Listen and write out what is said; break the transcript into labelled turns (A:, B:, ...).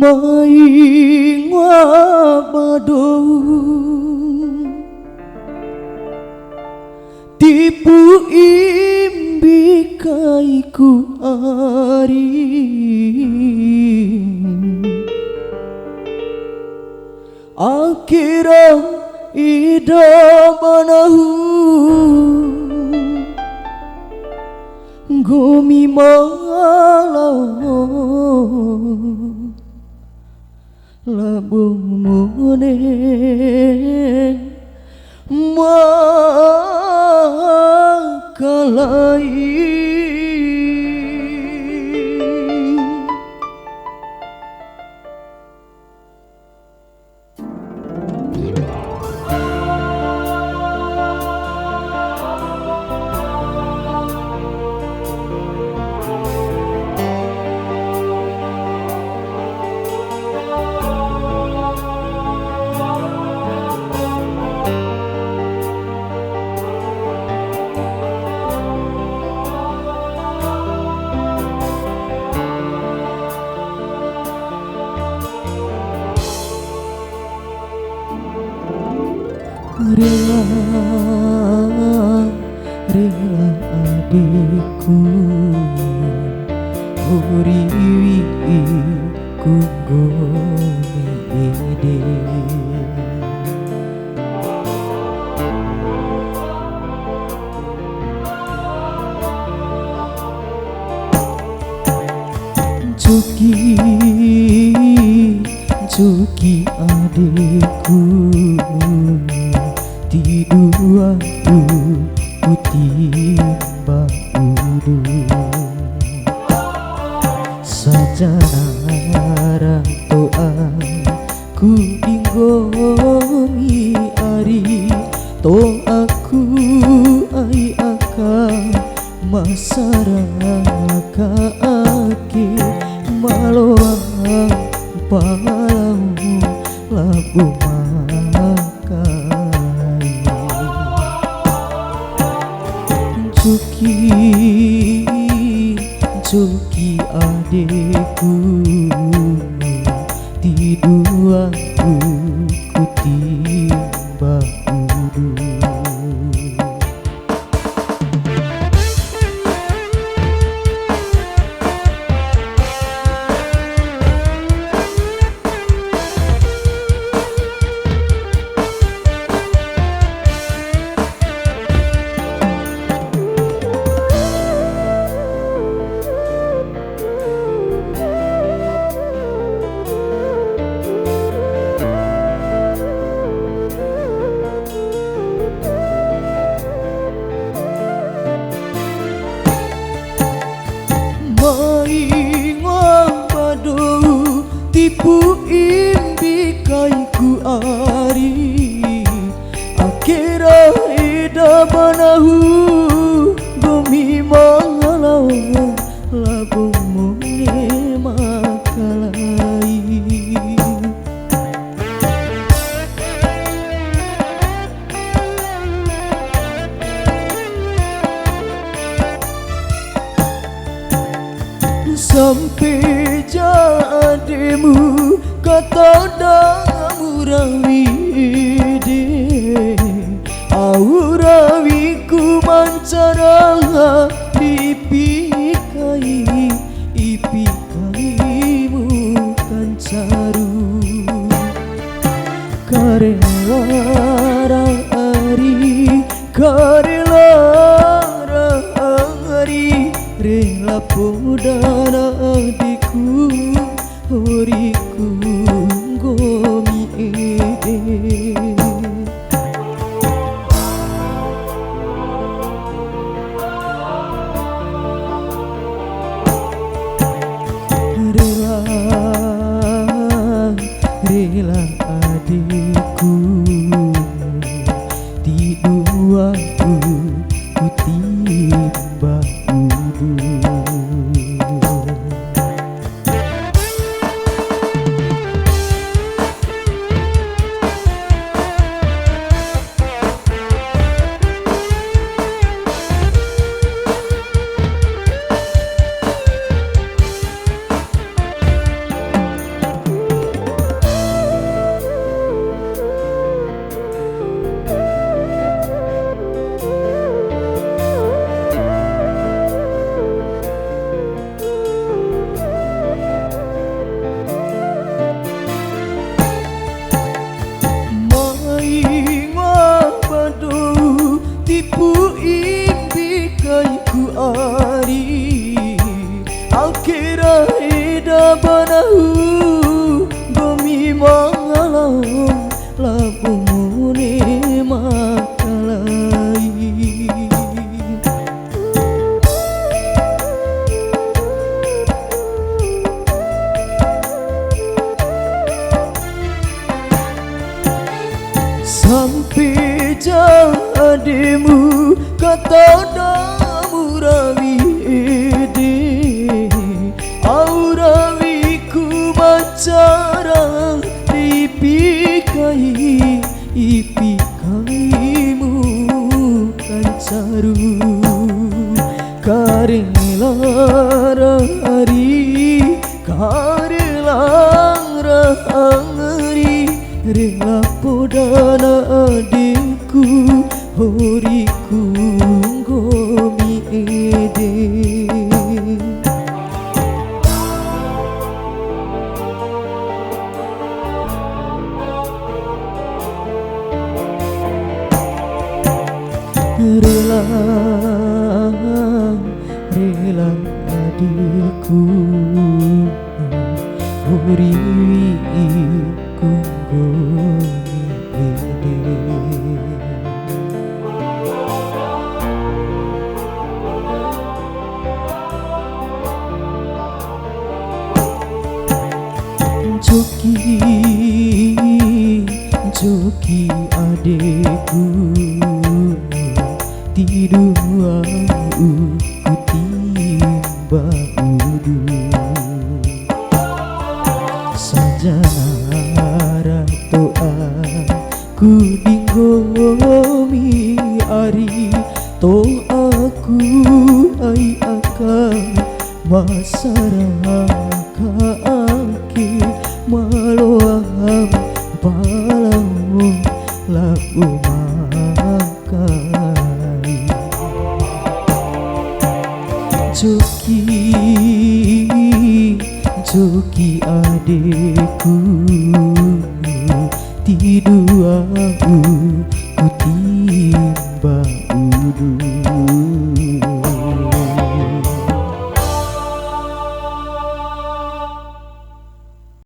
A: Mai ngabado tipu imbikaiku ari akhirnya ida manahu gumi malau labung moneng makalai Rela adikku uriwi kunggoni ide Cuki adikku di dua kutimba udu sajana toa ku dinggomi ari to aku ai akan masyarakat ake maloa palau lagu Cuki adikku di dua kutimba udu tipu imbikaiku ari akhirnya ida manahu gumi malau labung monge makalai sampai jadimu kata damurawi aurawiku mancara ipikaimu kancaru karela ari rela podana adikku horiku gomi ede rela adikku di dua kutimba udu lapumune makalai. Sampai jadimu kata namu rawi ede aurawi ku macarang ipikaimu kancaru karelarari karelang rahangri rela podana adinku horiku ngomi ede. Rela rela adikku horiku ngomi ede. Joki joki adekku tidur aku timba udu sajana toa ku dinggomi ari to aku ai akan masyarakat maloam balau laku makai joki joki adekku tidur aku ku timba